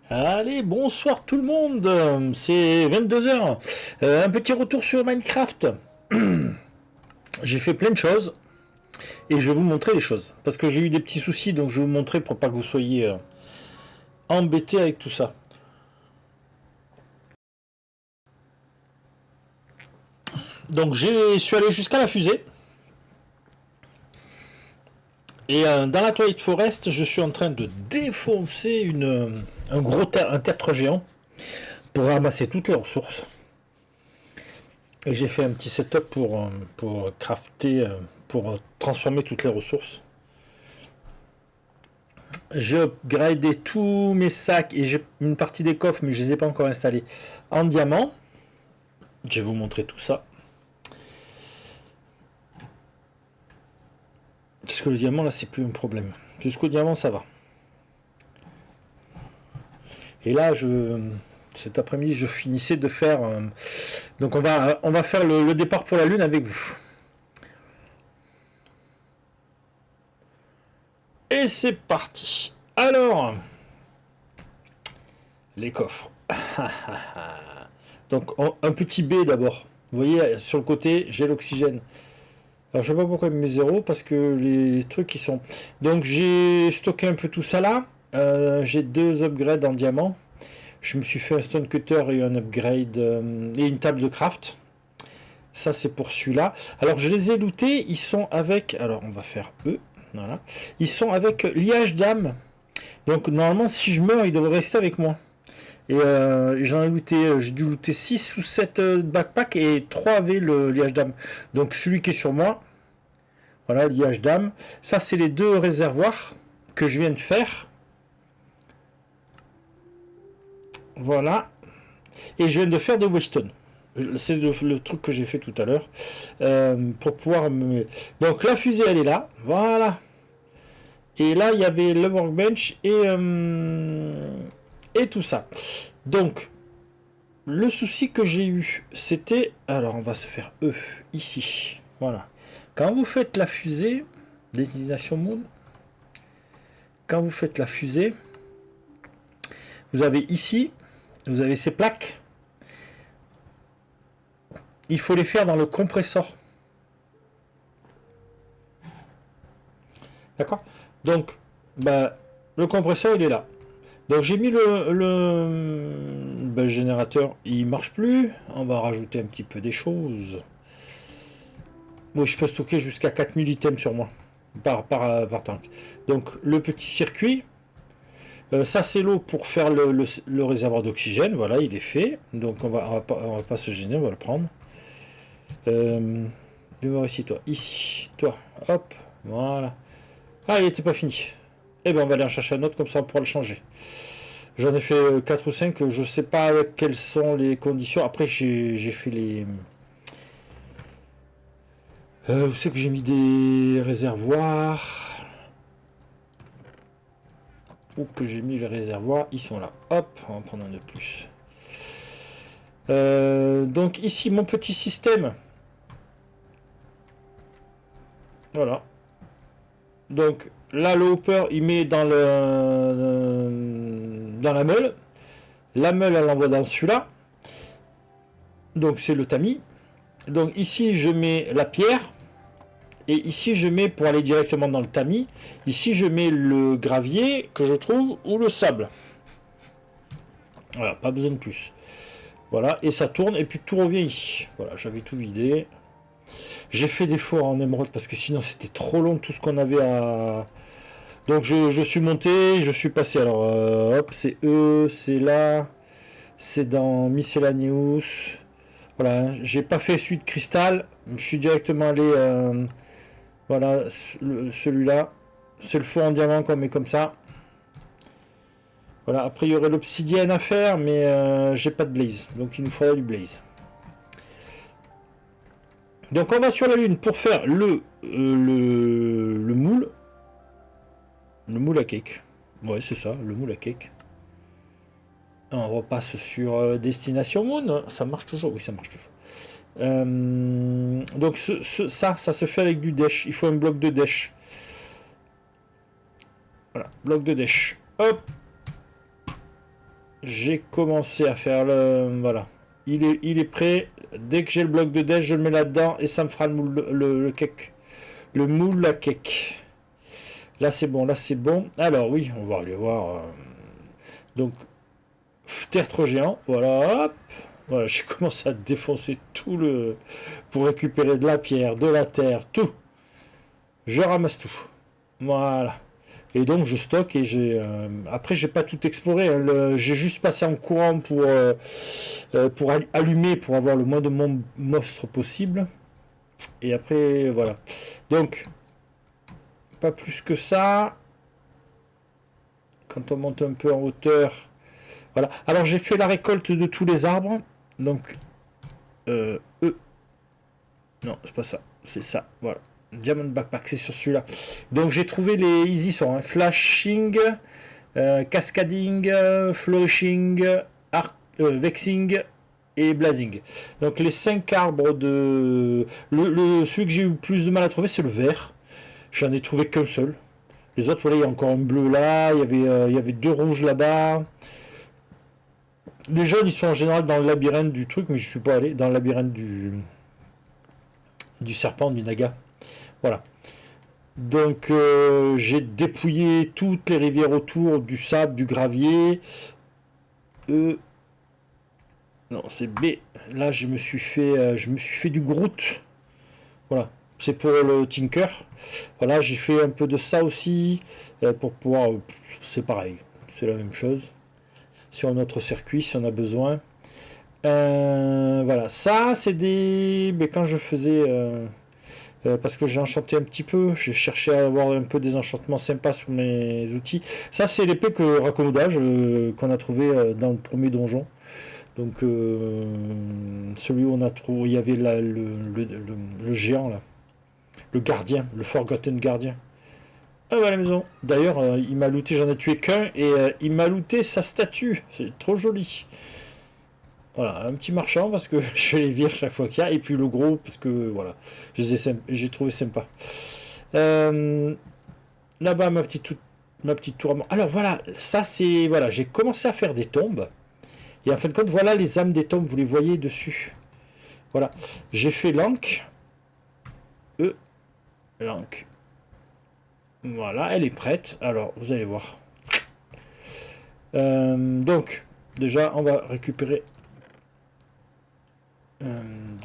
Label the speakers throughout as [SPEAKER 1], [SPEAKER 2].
[SPEAKER 1] Allez, bonsoir tout le monde, c'est 22 h. Un petit retour sur Minecraft. J'ai fait plein de choses et je vais vous montrer les choses. Parce que j'ai eu des petits soucis, donc je vais vous montrer pour pas que vous soyez embêtés avec tout ça. Donc je suis allé jusqu'à la fusée. Et dans la Twilight Forest, je suis en train de défoncer un tertre géant pour ramasser toutes les ressources. Et j'ai fait un petit setup pour crafter, pour transformer toutes les ressources. J'ai upgradé tous mes sacs et j'ai une partie des coffres, mais je ne les ai pas encore installés en diamant. Je vais vous montrer tout ça. Parce que le diamant, là, c'est plus un problème. Jusqu'au diamant, ça va. Et là, cet après-midi, je finissais de faire... donc on va faire le départ pour la Lune avec vous. Et c'est parti. Alors, les coffres. Donc un petit B d'abord. Vous voyez, sur le côté, j'ai l'oxygène. Alors je sais pas pourquoi il me met 0, parce que les trucs qui sont... Donc j'ai stocké un peu tout ça là. J'ai 2 upgrades en diamant. Je me suis fait un stone cutter et un upgrade et une table de craft. Ça c'est pour celui-là. Alors je les ai lootés, ils sont avec... Alors on va faire E. Voilà. Ils sont avec liage d'âme. Donc normalement si je meurs, ils devraient rester avec moi. Et j'en ai looté, j'ai dû looter 6 ou 7 backpacks et 3 avaient le liage d'âme. Donc celui qui est sur moi, voilà, liage d'âme. Ça, c'est les 2 réservoirs que je viens de faire. Voilà. Et je viens de faire des Weston. C'est le truc que j'ai fait tout à l'heure. Pour pouvoir me... Donc la fusée, elle est là. Voilà. Et là, il y avait le workbench et tout ça. Donc, le souci que j'ai eu, c'était... Alors, on va se faire E, ici. Voilà. Quand vous faites la fusée, destination moon, quand vous faites la fusée, vous avez ici, vous avez ces plaques. Il faut les faire dans le compresseur. D'accord? Donc, le compresseur, il est là. Donc, j'ai mis le générateur, il marche plus. On va rajouter un petit peu des choses. Moi, je peux stocker jusqu'à 4000 items sur moi, par tank. Donc, le petit circuit, ça c'est l'eau pour faire le réservoir d'oxygène. Voilà, il est fait. Donc, on va pas se gêner, on va le prendre. Viens voir ici, toi. Ici, toi. Hop, voilà. Ah, il n'était pas fini. Eh bien, on va aller en chercher un autre, comme ça on pourra le changer. J'en ai fait 4 ou 5, je sais pas quelles sont les conditions. Après, j'ai fait les... où c'est que j'ai mis des réservoirs? Où que j'ai mis les réservoirs? Ils sont là. Hop, on va en prendre un de plus. Donc ici, mon petit système. Voilà. Donc là, le hopper, il met dans la meule. La meule, elle l'envoie dans celui-là. Donc c'est le tamis. Donc ici, je mets la pierre. Et ici, je mets, pour aller directement dans le tamis, ici, je mets le gravier que je trouve ou le sable. Voilà, pas besoin de plus. Voilà, et ça tourne, et puis tout revient ici. Voilà, j'avais tout vidé. J'ai fait des fours en émeraude parce que sinon c'était trop long tout ce qu'on avait à... Donc je suis monté, je suis passé. Alors hop, c'est E, c'est là, c'est dans Miscellaneous. Voilà, j'ai pas fait celui de cristal, je suis directement allé... voilà, celui-là. C'est le four en diamant qu'on met comme ça. Voilà, après il y aurait l'obsidienne à faire, mais j'ai pas de blaze. Donc il nous faudra du blaze. Donc on va sur la lune pour faire le moule. Le moule à cake. Ouais, c'est ça, le moule à cake. On repasse sur Destination Moon. Ça marche toujours? Oui, ça marche toujours. Donc ça se fait avec du dash. Il faut un bloc de dash. Voilà, bloc de dash. Hop. j'ai commencé à faire le... Voilà. Il est prêt. Dès que j'ai le bloc de déj, je le mets là-dedans et ça me fera le cake. Le moule à cake. Là, c'est bon, là, c'est bon. Alors, oui, on va aller voir. Donc, tertre géant. Voilà, hop. Voilà, j'ai commencé à défoncer tout le... pour récupérer de la pierre, de la terre, tout. Je ramasse tout. Voilà. Et donc je stocke et j'ai après j'ai pas tout exploré, hein. J'ai juste passé en courant pour allumer pour avoir le moins de monstres possible. Et après voilà. Donc pas plus que ça. Quand on monte un peu en hauteur, voilà. Alors j'ai fait la récolte de tous les arbres. Donc non c'est pas ça, c'est ça. Voilà. Diamond Backpack, c'est sur celui-là. Donc j'ai trouvé les easy sont hein. Flashing. Cascading, Flourishing, Vexing et Blazing. Donc les 5 arbres de... celui que j'ai eu le plus de mal à trouver, c'est le vert. J'en ai trouvé qu'un seul. Les autres, voilà, il y a encore un bleu là, il y avait 2 rouges là-bas. Les jaunes, ils sont en général dans le labyrinthe du truc, mais je suis pas allé dans le labyrinthe du serpent, du naga. Voilà. Donc j'ai dépouillé toutes les rivières autour, du sable, du gravier. Non, c'est B. Là, je me suis fait du Groot. Voilà. C'est pour le Tinker. Voilà, j'ai fait un peu de ça aussi pour pouvoir. C'est pareil. C'est la même chose. Sur notre circuit, si on a besoin. Voilà. Ça, c'est des. Mais quand je faisais. Parce que j'ai enchanté un petit peu, j'ai cherché à avoir un peu des enchantements sympas sur mes outils. Ça, c'est l'épée que raccommodage qu'on a trouvé dans le premier donjon. Donc, celui où on a trouvé, il y avait le géant là, le gardien, le Forgotten Gardien. Ah ouais, à la maison. D'ailleurs, il m'a looté, j'en ai tué qu'un, et il m'a looté sa statue. C'est trop joli. Voilà, un petit marchand parce que je les vire chaque fois qu'il y a, et puis le gros parce que voilà, j'ai trouvé sympa. Là-bas, ma petite tour. Alors voilà, ça c'est voilà, j'ai commencé à faire des tombes. Et en fin de compte, voilà les âmes des tombes, vous les voyez dessus. Voilà, j'ai fait l'anque. L'anque. Voilà, elle est prête. Alors, vous allez voir. Donc, déjà, on va récupérer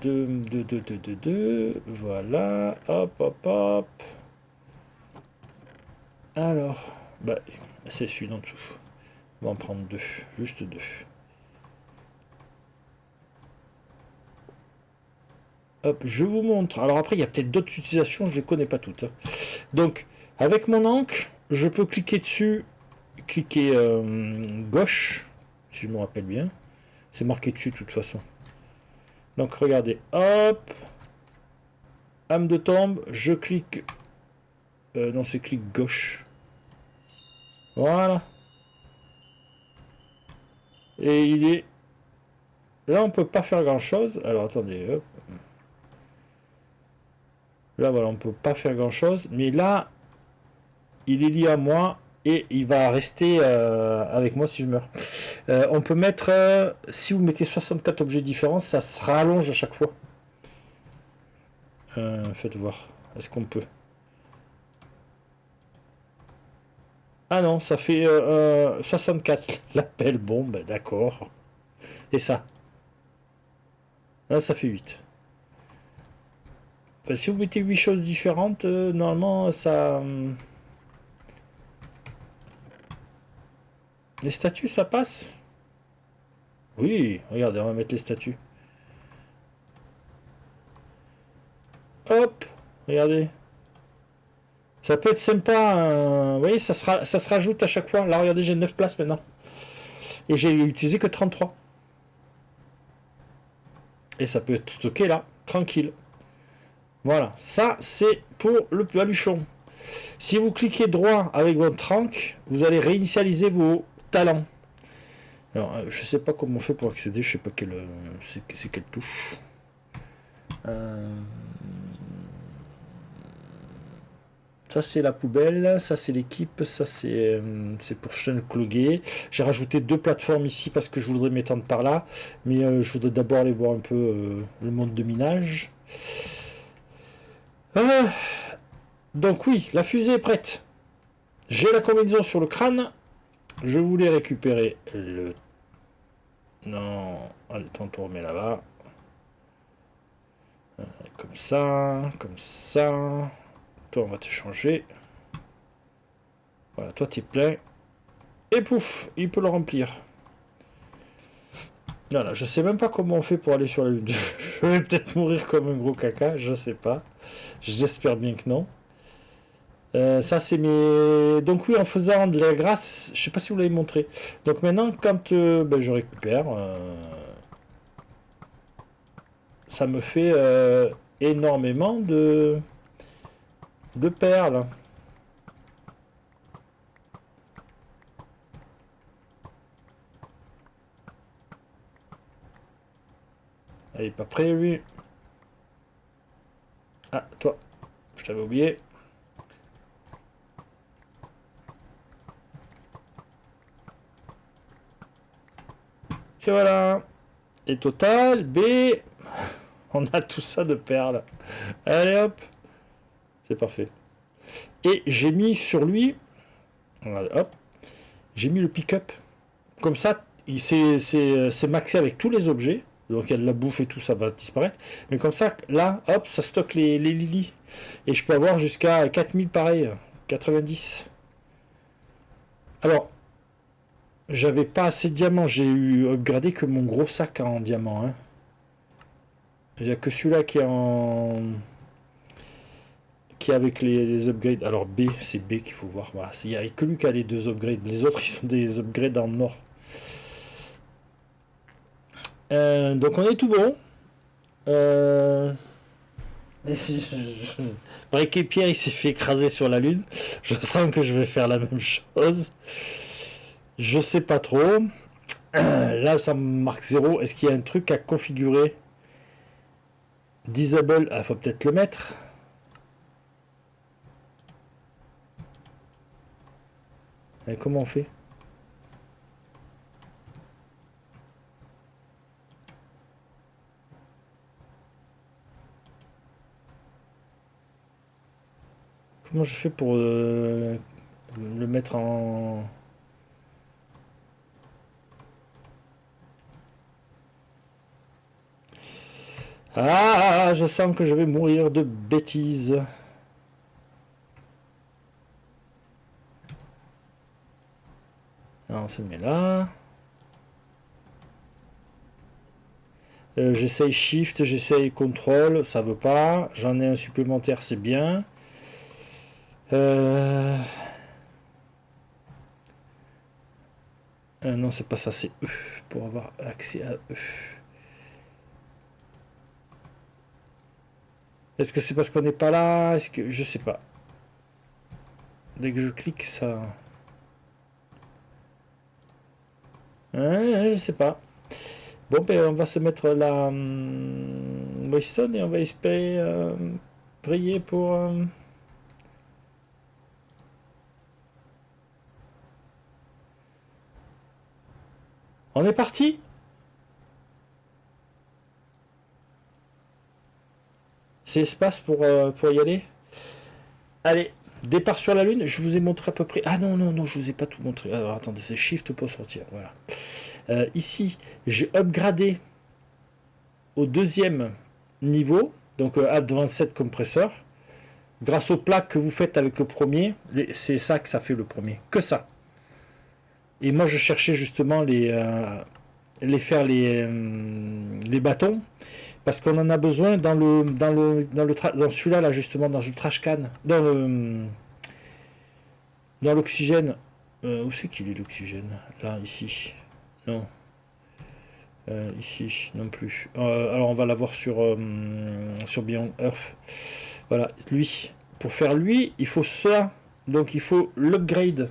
[SPEAKER 1] 2. Voilà, hop, hop, hop. Alors, bah, c'est celui d'en dessous. On va en prendre 2, juste 2. Hop, je vous montre. Alors après, il y a peut-être d'autres utilisations, je ne les connais pas toutes. Hein. Donc, avec mon encre, je peux cliquer dessus, cliquer gauche, si je me rappelle bien. C'est marqué dessus de toute façon. Donc regardez, hop, âme de tombe, je clique. Non, c'est clic gauche. Voilà. Et il est. Là, on peut pas faire grand chose. Alors attendez, hop. Là, voilà, on peut pas faire grand chose. Mais là, il est lié à moi. Et il va rester avec moi si je meurs. On peut mettre. Si vous mettez 64 objets différents, ça se rallonge à chaque fois. Faites voir. Est-ce qu'on peut? Ah non, ça fait 64. L'appel, bon, ben d'accord. Et ça? Là, ça fait 8. Enfin, si vous mettez 8 choses différentes, normalement, ça... Les statues, ça passe? Oui, regardez, on va mettre les statues. Hop, regardez. Ça peut être sympa. Vous voyez, ça se rajoute à chaque fois. Là, regardez, j'ai 9 places maintenant. Et j'ai utilisé que 33. Et ça peut être stocké là, tranquille. Voilà, ça c'est pour le baluchon. Si vous cliquez droit avec votre rank, vous allez réinitialiser vos talents. Alors, je sais pas comment on fait pour accéder, je sais pas quelle c'est quelle touche. Ça c'est la poubelle, ça c'est l'équipe, ça c'est pour Cloguet. J'ai rajouté 2 plateformes ici parce que je voudrais m'étendre par là. Mais je voudrais d'abord aller voir un peu le monde de minage. Donc oui, la fusée est prête. J'ai la combinaison sur le crâne. Je voulais récupérer le... Non, allez, on remet là-bas. Comme ça, comme ça. Toi, on va t'échanger. Voilà, toi, t'es plein. Et pouf, il peut le remplir. Voilà, je sais même pas comment on fait pour aller sur la Lune. Je vais peut-être mourir comme un gros caca, je sais pas. J'espère bien que non. Ça c'est mes... Donc oui, en faisant de la grâce, je sais pas si vous l'avez montré. Donc maintenant, quand je récupère, ça me fait énormément de perles. Elle est pas prêt lui. Ah, toi, je t'avais oublié. Et voilà. Et total, B. On a tout ça de perles. Allez hop. C'est parfait. Et j'ai mis sur lui. Hop. J'ai mis le pick-up. Comme ça, c'est maxé avec tous les objets. Donc il y a de la bouffe et tout, ça va disparaître. Mais comme ça, là, hop, ça stocke les lilies. Et je peux avoir jusqu'à 4000 pareil. 90. Alors, j'avais pas assez de diamants. J'ai eu upgradé que mon gros sac en diamant. Hein. Il n'y a que celui-là qui est en... qui est avec les upgrades. Alors B, c'est B qu'il faut voir. Voilà. Il n'y a que lui qui a les 2 upgrades. Les autres, ils sont des upgrades en or. Donc on est tout bon. Brick Pierre il s'est fait écraser sur la lune. Je sens que je vais faire la même chose. Je sais pas trop. Là ça me marque 0. Est-ce qu'il y a un truc à configurer? Disable, il faut peut-être le mettre. Et comment on fait? Comment je fais pour le mettre en... Ah, je sens que je vais mourir de bêtises. Alors, on se met là. J'essaye Shift, j'essaye Control, ça veut pas. J'en ai un supplémentaire, c'est bien. Non, c'est pas ça, c'est E pour avoir accès à E. Est-ce que c'est parce qu'on n'est pas là? Est-ce que je sais pas. Dès que je clique, ça. Je sais pas. Bon, ben on va se mettre la Weston et on va espérer prier pour. On est parti? C'est espace pour y aller? Allez, départ sur la Lune. Je vous ai montré à peu près... Ah non, non, non, je vous ai pas tout montré. Alors attendez, c'est Shift pour sortir. Voilà. Ici, j'ai upgradé au 2e niveau. Donc Advanced Compressor. Grâce aux plaques que vous faites avec le premier. C'est ça que ça fait le premier. Que ça. Et moi, je cherchais justement les bâtons. Parce qu'on en a besoin dans celui-là, là, justement, dans le trash can. Dans l'oxygène. Où c'est qu'il est l'oxygène? Là, ici. Non. Ici, non plus. Alors, on va l'avoir sur Beyond Earth. Voilà, lui. Pour faire lui, il faut ça. Donc, il faut l'upgrade.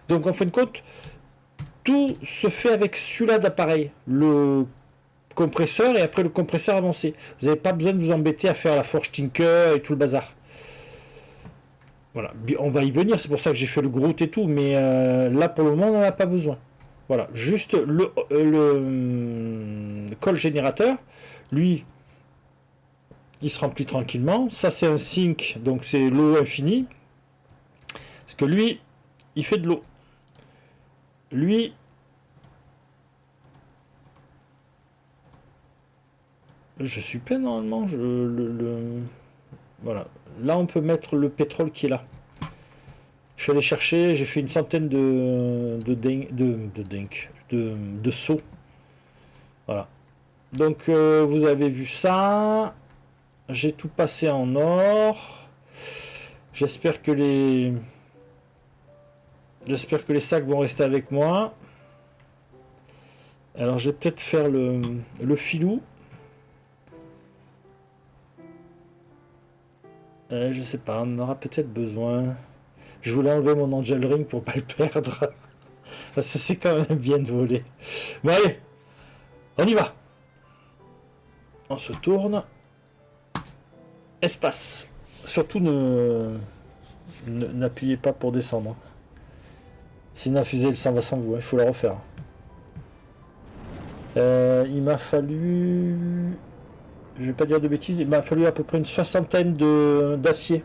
[SPEAKER 1] Donc, en fin de compte, tout se fait avec celui-là d'appareil. Le compresseur et après le compresseur avancé. Vous n'avez pas besoin de vous embêter à faire la forge Tinker et tout le bazar. Voilà, on va y venir, c'est pour ça que j'ai fait le grout et tout, mais là pour le moment on n'en a pas besoin. Voilà, juste le col générateur, lui, il se remplit tranquillement. Ça c'est un sink, donc c'est l'eau infinie. Parce que lui, il fait de l'eau. Lui, je suis plein normalement. Voilà. Là, on peut mettre le pétrole qui est là. Je suis allé chercher, j'ai fait une centaine de seaux. Voilà. Donc, vous avez vu ça. J'ai tout passé en or. J'espère que les sacs vont rester avec moi. Alors, je vais peut-être faire le filou. Je sais pas, on en aura peut-être besoin. Je voulais enlever mon Angel Ring pour pas le perdre. Parce que c'est quand même bien de voler. Bon allez, on y va. On se tourne. Espace. Surtout n'appuyez pas pour descendre. Sinon la fusée elle s'en va sans vous, il faut la refaire. Il m'a fallu... Je vais pas dire de bêtises, il m'a fallu à peu près une soixantaine d'acier.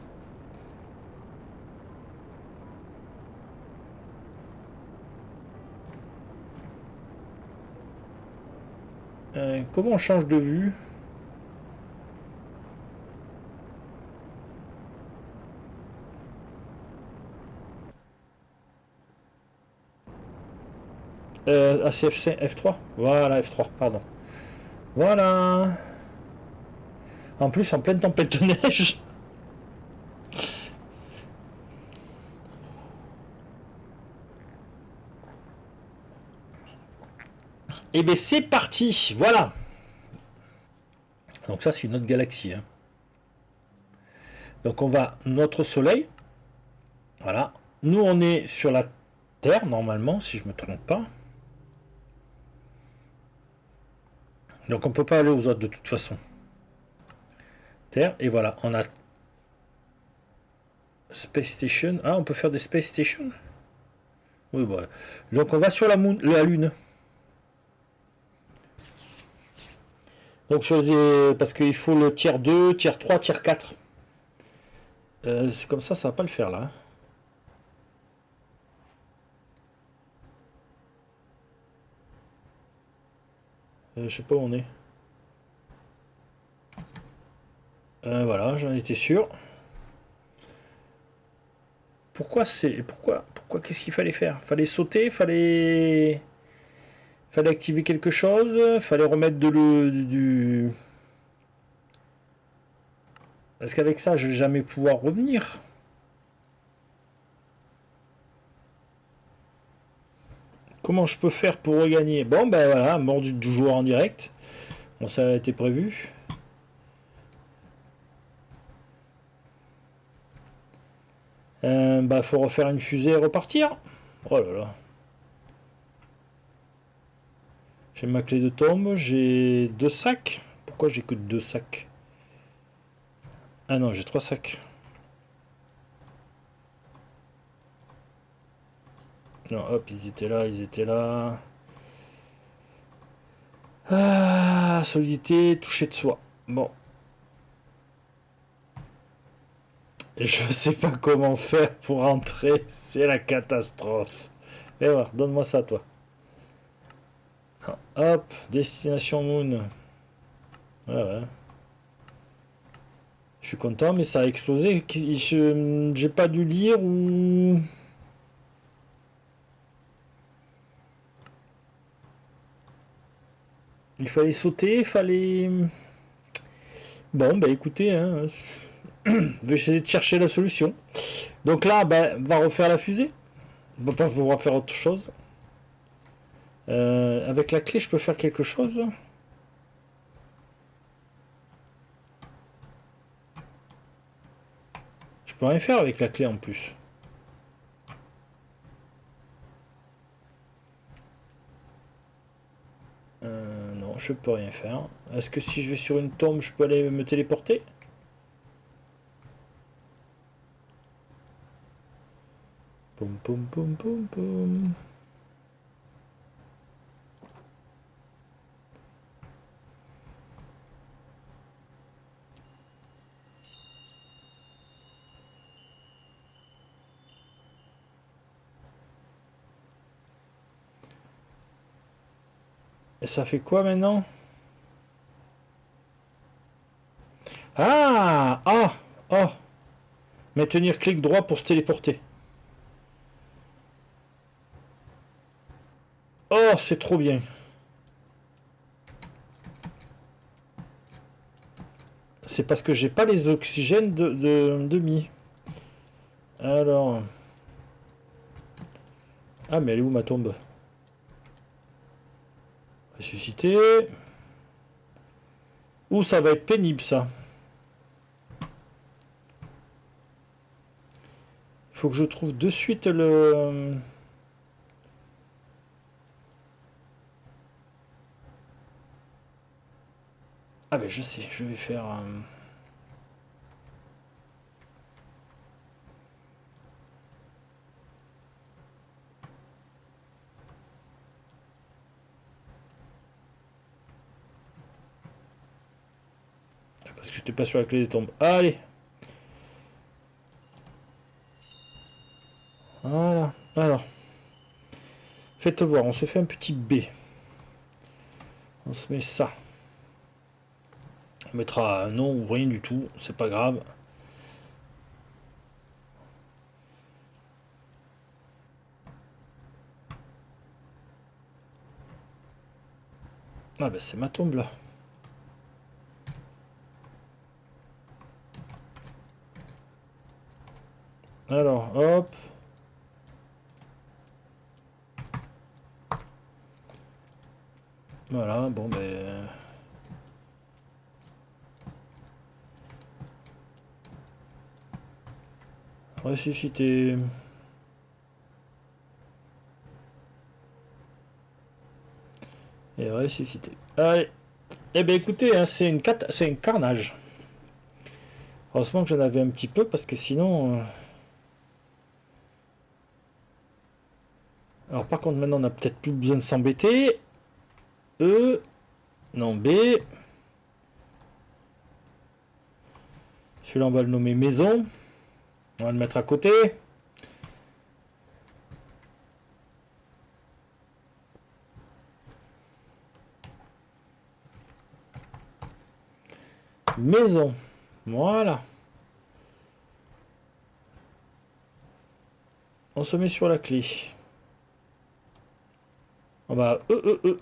[SPEAKER 1] Comment on change de vue? C'est F3. Voilà, F3, pardon. Voilà. En plus, en pleine tempête de neige. Et bien c'est parti, voilà. Donc ça c'est une autre galaxie. Hein. Donc on va notre soleil. Voilà. Nous on est sur la Terre normalement, si je me trompe pas. Donc on peut pas aller aux autres de toute façon. Terre, et voilà, on a Space Station. Ah, on peut faire des Space Station. Oui, voilà. Donc on va sur la Lune. Donc choisir, parce qu'il faut le tiers 2, tiers 3, tiers 4. C'est comme ça va pas le faire là. Hein. Je sais pas où on est. Voilà, j'en étais sûr. Pourquoi qu'est-ce qu'il fallait faire? Fallait sauter, fallait activer quelque chose, fallait remettre du... Parce qu'avec ça, je vais jamais pouvoir revenir. Comment je peux faire pour regagner? Bon, ben voilà, mort du joueur en direct. Bon, ça a été prévu. Bah, faut refaire une fusée et repartir. Oh là là. J'ai ma clé de tombe, j'ai 2 sacs. Pourquoi j'ai que 2 sacs? Ah non, j'ai 3 sacs. Non, hop, ils étaient là, ils étaient là. Ah, solidité, toucher de soi. Bon. Je sais pas comment faire pour rentrer, c'est la catastrophe. Et voilà, donne-moi ça, toi. Hop, destination Moon. Ouais, ouais. Je suis content, mais ça a explosé. J'ai pas dû lire ou... Il fallait sauter, il fallait... Bon, bah écoutez, hein, je vais essayer de chercher la solution. Donc là, bah, on va refaire la fusée. On va pas pouvoir faire autre chose. Avec la clé, je peux faire quelque chose. Je peux rien faire avec la clé en plus. Non, je peux rien faire. Est-ce que si je vais sur une tombe, je peux aller me téléporter? Poum, poum, poum, poum, poum. Et ça fait quoi maintenant? Ah! Ah! Oh! Maintenir clic droit pour se téléporter. Oh, c'est trop bien. C'est parce que j'ai pas les oxygènes de mi. Alors. Ah, mais elle est où ma tombe? Ressusciter. Ouh, ça va être pénible ça. Il faut que je trouve de suite le. Ah, ben je sais, je vais faire. Parce que je n'étais pas sur la clé des tombes. Allez! Voilà. Alors. Faites voir, on se fait un petit B. On se met ça. On mettra un nom ou rien du tout, c'est pas grave. Ah ben c'est ma tombe là. Alors, hop. Voilà, bon ben... Ressusciter. Et ressusciter. Allez. Eh ben écoutez, hein, c'est un carnage. Heureusement que j'en avais un petit peu parce que sinon... Alors par contre maintenant on a peut-être plus besoin de s'embêter. E. Non, B. Celui-là on va le nommer maison. On va le mettre à côté. Maison. Voilà. On se met sur la clé. On va E.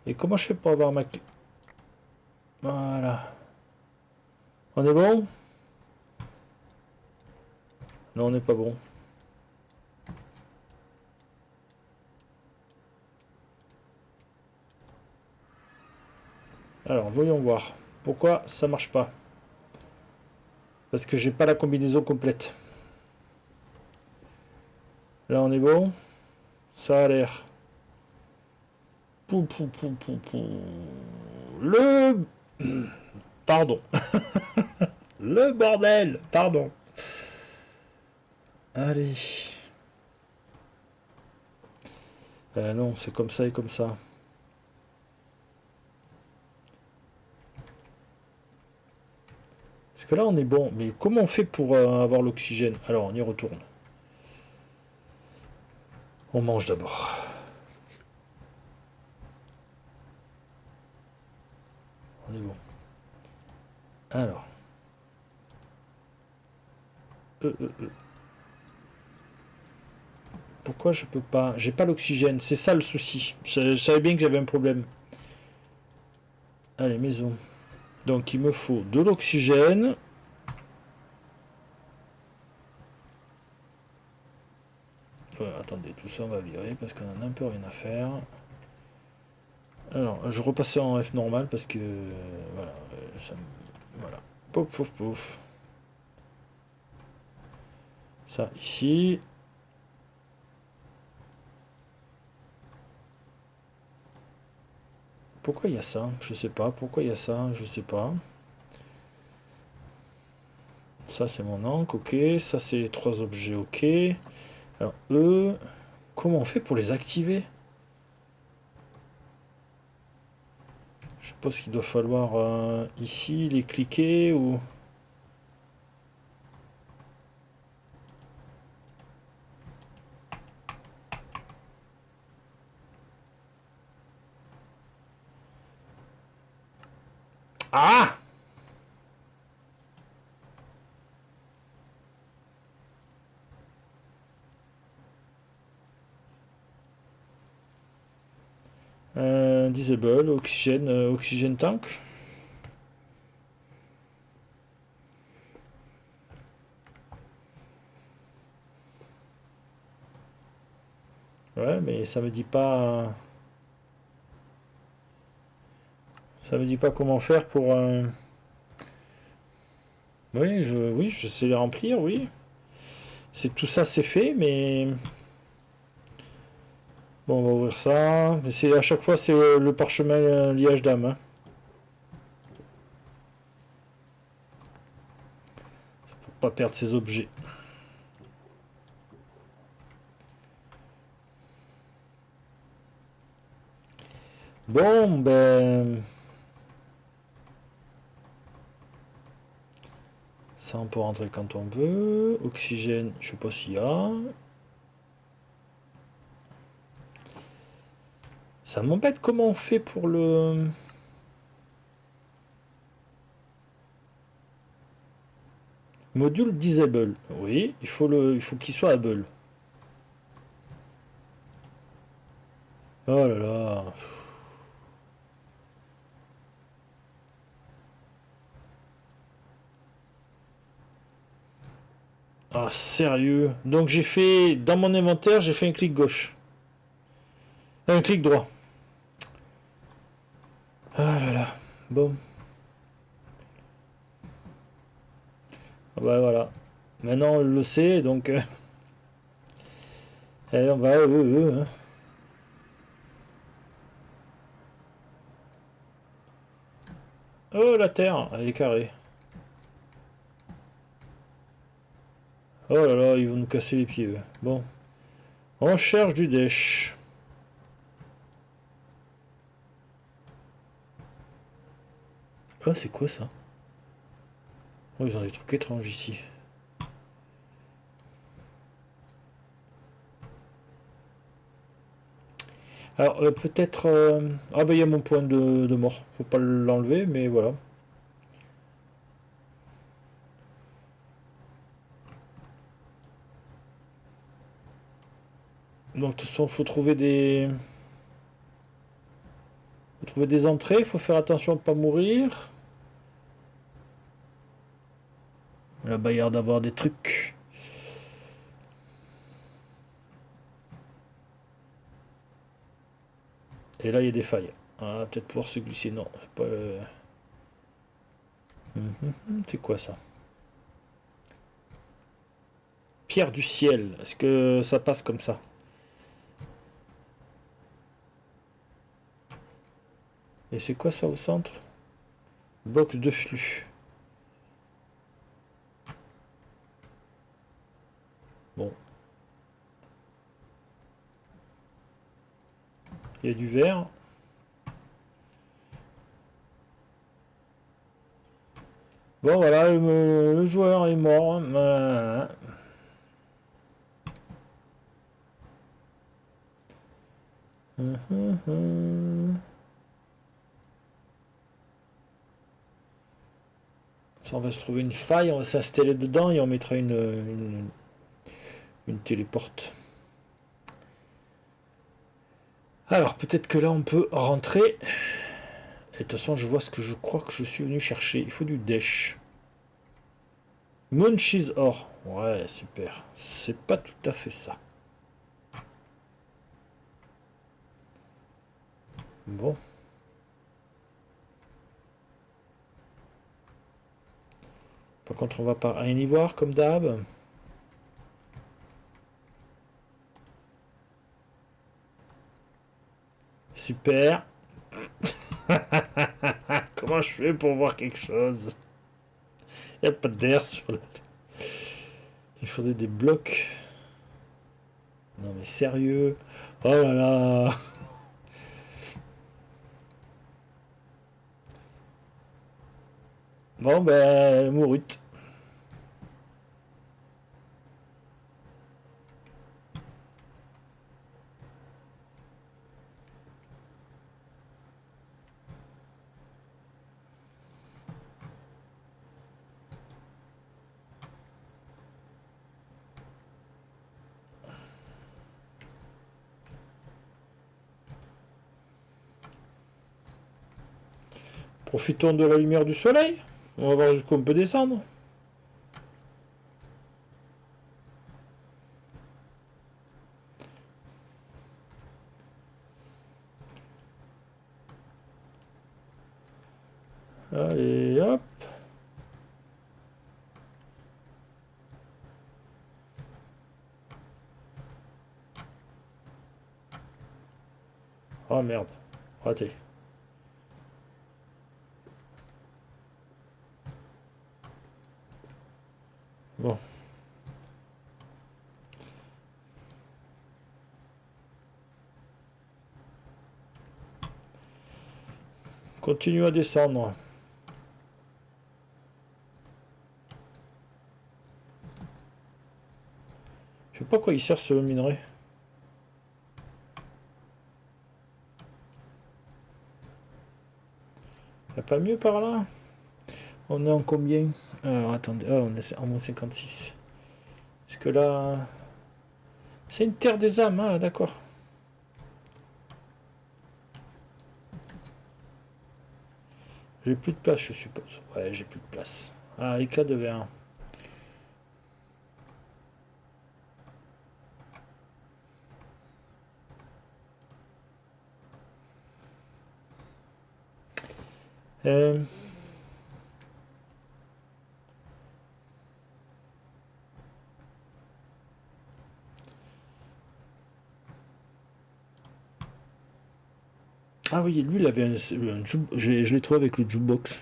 [SPEAKER 1] Et comment je fais pour avoir ma clé? Voilà. On est bon? Non, on n'est pas bon. Alors, voyons voir. Pourquoi ça marche pas? Parce que j'ai pas la combinaison complète. Là, on est bon. Ça a l'air. Le... Pardon. Le bordel. Pardon. Allez. Non, c'est comme ça et comme ça. Parce que là, on est bon. Mais comment on fait pour avoir l'oxygène? Alors, on y retourne. On mange d'abord. On est bon. Alors. Pourquoi je peux pas? J'ai pas l'oxygène. C'est ça le souci. Je savais bien que j'avais un problème. Allez, maison. Donc, il me faut de l'oxygène. Attendez, tout ça on va virer parce qu'on en a un peu rien à faire. Alors, je repassais en F normal parce que voilà, voilà. Pouf, pouf, pouf. Ça ici. Pourquoi il y a ça? Je sais pas. Pourquoi il y a ça? Je sais pas. Ça, c'est mon encre, ok. Ça, c'est les 3 objets, ok. Alors, eux, comment on fait pour les activer? Je suppose qu'il doit falloir ici les cliquer ou... Ah! Disable, oxygène, oxygène tank. Ouais, mais ça me dit pas... Ça me dit pas comment faire pour... Oui, je sais les remplir, oui. C'est tout ça, c'est fait, mais... Bon, on va ouvrir ça. Mais c'est à chaque fois, c'est le parchemin liage d'âme. Hein. Pour pas perdre ses objets. Bon, ben... Ça, on peut rentrer quand on veut. Oxygène, je sais pas s'il y a. Ça m'embête comment on fait pour le... Module disable. Oui, il faut qu'il soit able. Oh là là. Ah, sérieux. Donc j'ai fait... Dans mon inventaire, j'ai fait un clic gauche. Un clic droit. Ah là là. Bon. Bah voilà. Maintenant on le sait, donc... allez, on va... hein. Oh, la terre, elle est carrée. Oh là là, ils vont nous casser les pieds. Eux. Bon. On cherche du dèche. Ah, c'est quoi ça? Oh, ils ont des trucs étranges ici. Alors, peut-être... Ah bah, il y a mon point de mort. Faut pas l'enlever, mais voilà. Donc, de toute façon, faut trouver des... Faut trouver des entrées. Faut faire attention de pas mourir. Là-bas, il y a l'air d'avoir des trucs. Et là, il y a des failles. Ah, peut-être pouvoir se glisser. Non, c'est pas... C'est quoi ça? Pierre du ciel. Est-ce que ça passe comme ça? Et c'est quoi ça au centre? Box de flux. Bon. Il y a du vert. Bon voilà, le joueur est mort. Ça, on va se trouver une faille, on va s'installer dedans et on mettra une téléporte. Alors peut-être que là on peut rentrer. Et de toute façon je vois ce que je crois que je suis venu chercher. Il faut du dèche. Munchies or. Ouais, super. C'est pas tout à fait ça. Bon. Par contre, on va pas rien y voir comme d'hab. Super. Comment je fais pour voir quelque chose? Il n'y a pas d'air sur le... Il faudrait des blocs. Non mais sérieux. Oh là là. Bon ben, mourut. Profitons de la lumière du soleil. On va voir jusqu'où on peut descendre. Allez, hop. Oh merde, raté. Bon. Continue à descendre. Je sais pas quoi il sert ce minerai. Y'a pas mieux par là? On est en combien? Alors attendez, on est en moins 56. Est-ce que là... C'est une terre des âmes, hein, d'accord. J'ai plus de place, je suppose. Ouais, j'ai plus de place. Ah, éclat de verre. Euh... Ah oui, lui, il avait un je l'ai trouvé avec le jukebox.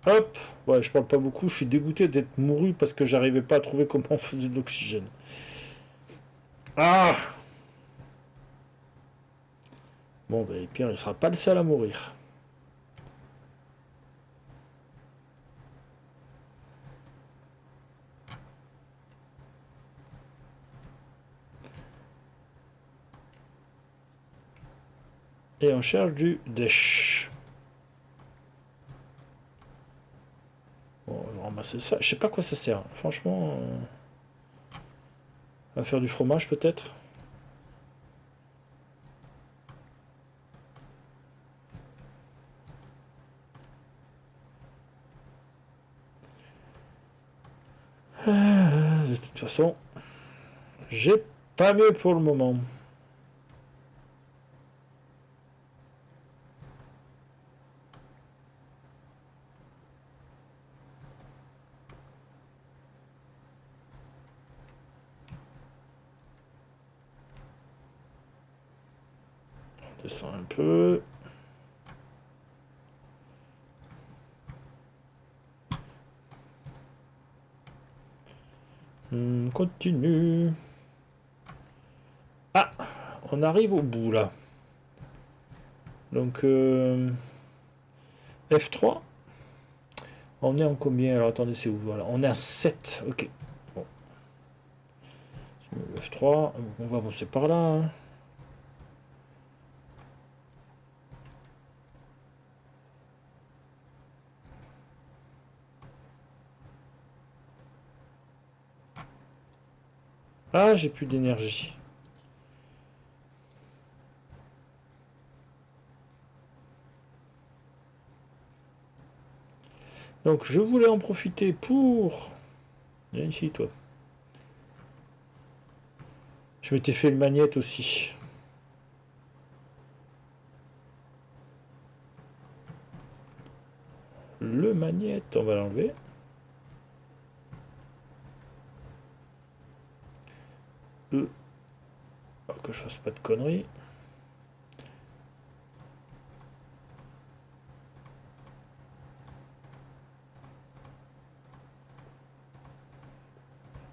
[SPEAKER 1] Hop. Ouais, je parle pas beaucoup, je suis dégoûté d'être mouru parce que j'arrivais pas à trouver comment on faisait de l'oxygène. Ah. Bon, ben, Pierre, il sera pas le seul à mourir. Et on cherche du dash. Bon, on va ramasser ça. Je sais pas à quoi ça sert. Franchement, on va faire du fromage peut-être. De toute façon, j'ai pas mieux pour le moment. On descend un peu. On continue. Ah, on arrive au bout là. Donc F3. On est en combien? Alors attendez, c'est où? Voilà, on est à 7. Ok. Bon. F3. On va avancer par là. Hein. Ah, j'ai plus d'énergie. Donc je voulais en profiter pour... Viens ici toi. Je m'étais fait le magnète aussi. Le magnète, on va l'enlever. Que je fasse pas de conneries.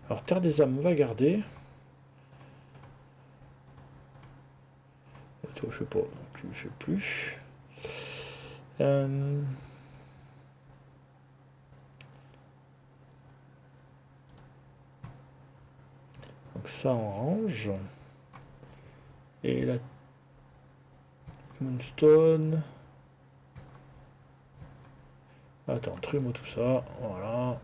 [SPEAKER 1] Alors, Terre des âmes, on va garder. Toi, je sais pas, je sais plus. Donc ça, on range. Et la Moonstone. Attends, trie-moi tout ça. Voilà.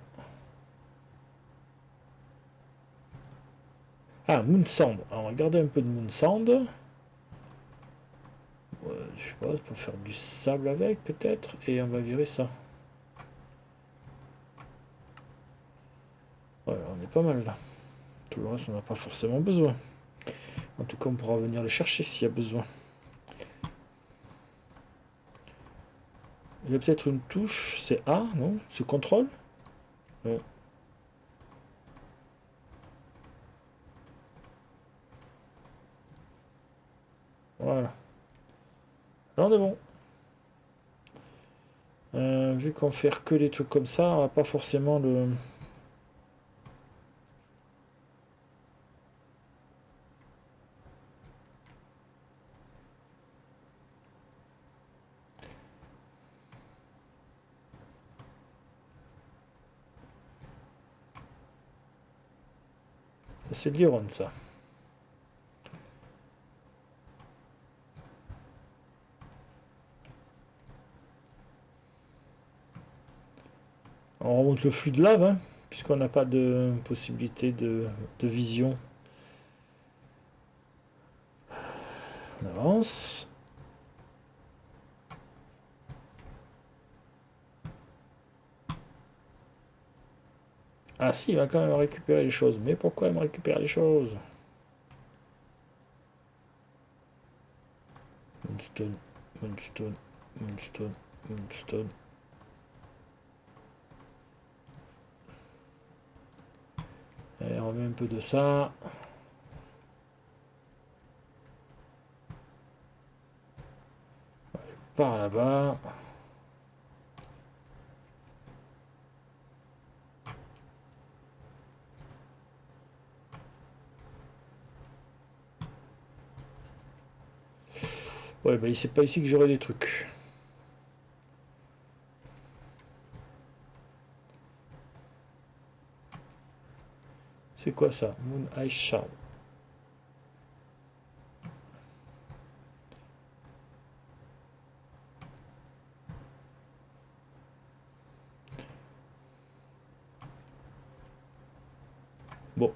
[SPEAKER 1] Ah, Moonsand. Alors, on va garder un peu de Moonsand. Je sais pas, pour faire du sable avec, peut-être. Et on va virer ça. Voilà, on est pas mal là. Tout le reste, on n'a pas forcément besoin. En tout cas, on pourra venir le chercher s'il y a besoin. Il y a peut-être une touche, c'est A, non? C'est contrôle? Ouais. Voilà. Là, on est bon. Vu qu'on fait que des trucs comme ça, on va pas forcément le... C'est de l'iron, ça. On remonte le flux de lave, hein, puisqu'on n'a pas de possibilité de vision. On avance. Ah si, il va quand même récupérer les choses. Mais pourquoi il me récupère les choses? Moonstone, Moonstone, Moonstone, Moonstone. Allez, on remet un peu de ça. Par là-bas. Ouais, bah c'est pas ici que j'aurai des trucs. C'est quoi ça? Moon Ice Shard. Bon.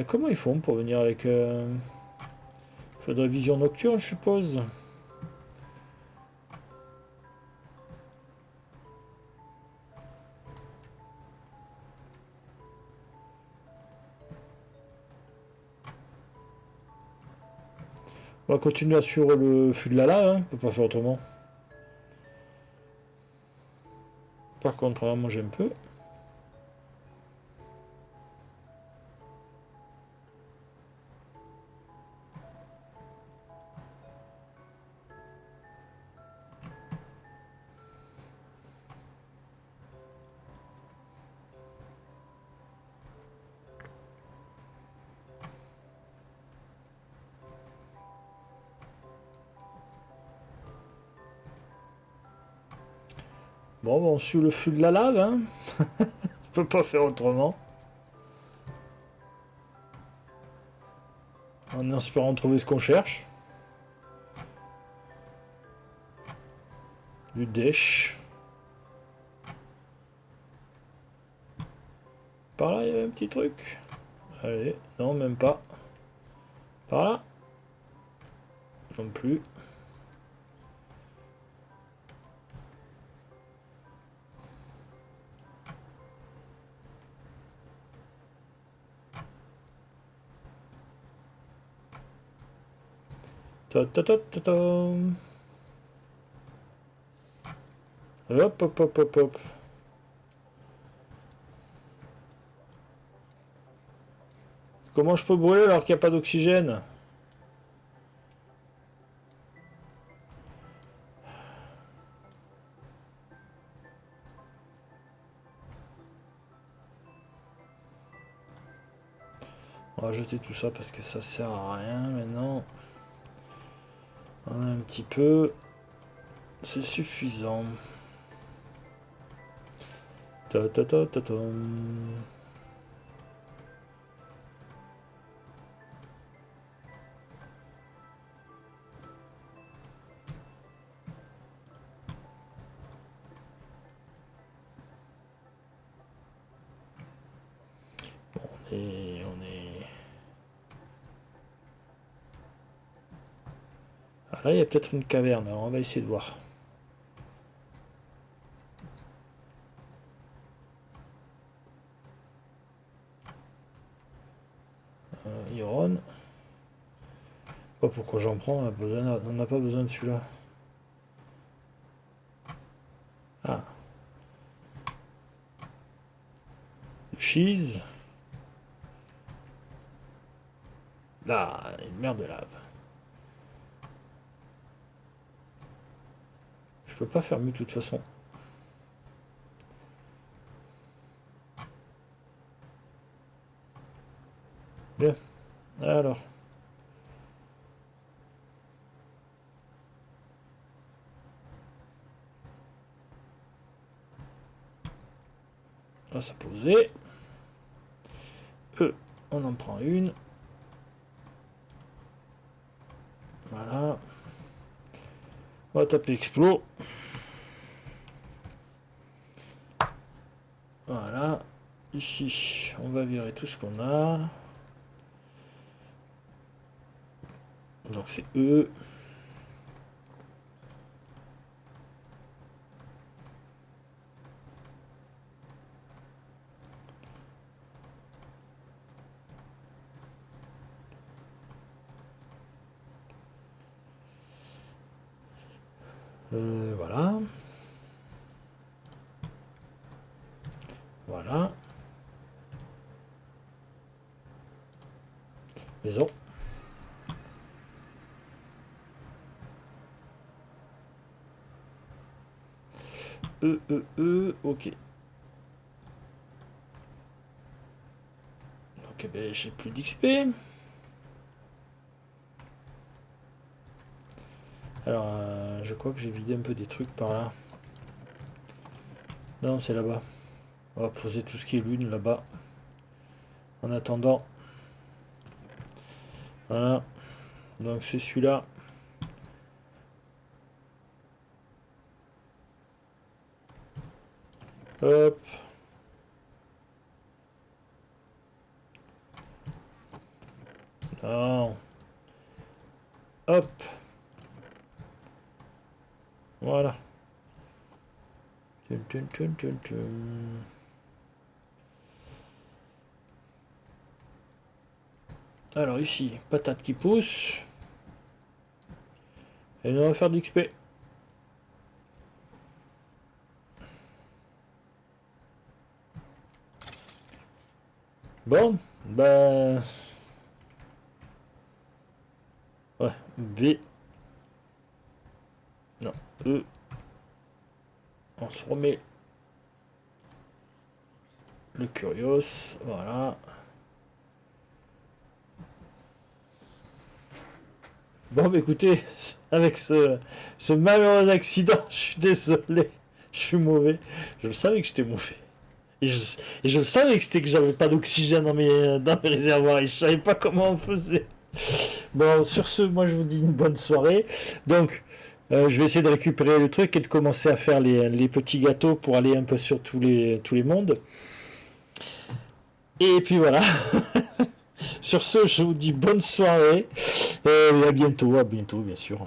[SPEAKER 1] Comment ils font pour venir avec... faudrait vision nocturne, je suppose. On va continuer à suivre le flux de la lave, hein. On peut pas faire autrement. Par contre, on va manger un peu. Bon, on suit le flux de la lave, hein. On peut pas faire autrement. En espérant trouver ce qu'on cherche. Du dèche. Par là, il y avait un petit truc. Allez, non, même pas. Par là? Non plus. Ta ta ta ta ta. Hop, hop, hop, hop, hop. Comment je peux brûler alors qu'il n'y a pas d'oxygène? On va jeter tout ça parce que ça sert à rien maintenant. On a un petit peu. C'est suffisant. Ta ta ta ta ta. Et on est... Ah là, il y a peut-être une caverne, alors on va essayer de voir. Iron. Oh, pourquoi j'en prends? On n'a pas besoin de celui-là. Ah. Cheese. Là, une mer de lave. Je peux pas faire mieux de toute façon. Bien. Alors. On ça poser. On en prend une. Voilà. On va taper explo. Voilà. Ici, on va virer tout ce qu'on a. Donc c'est E. Voilà. Voilà. Maison. Ok. Donc, ben, j'ai plus d'XP. Alors, je crois que j'ai vidé un peu des trucs par là. Non, c'est là-bas. On va poser tout ce qui est lune là-bas. En attendant. Voilà. Donc, c'est celui-là. Hop. Non. Hop. Voilà. Alors ici, patate qui pousse. Et on va faire de l'XP. Bon, bah... Ouais, B. Non, E. On se remet le Curios, voilà. Bon, bah écoutez, avec ce malheureux accident, je suis désolé, je suis mauvais. Je savais que j'étais mauvais. Et je savais que c'était que j'avais pas d'oxygène dans mes réservoirs et je savais pas comment on faisait. Bon, sur ce, moi je vous dis une bonne soirée. Donc, je vais essayer de récupérer le truc et de commencer à faire les petits gâteaux pour aller un peu sur tous les mondes. Et puis voilà. Sur ce, je vous dis bonne soirée et à bientôt bien sûr.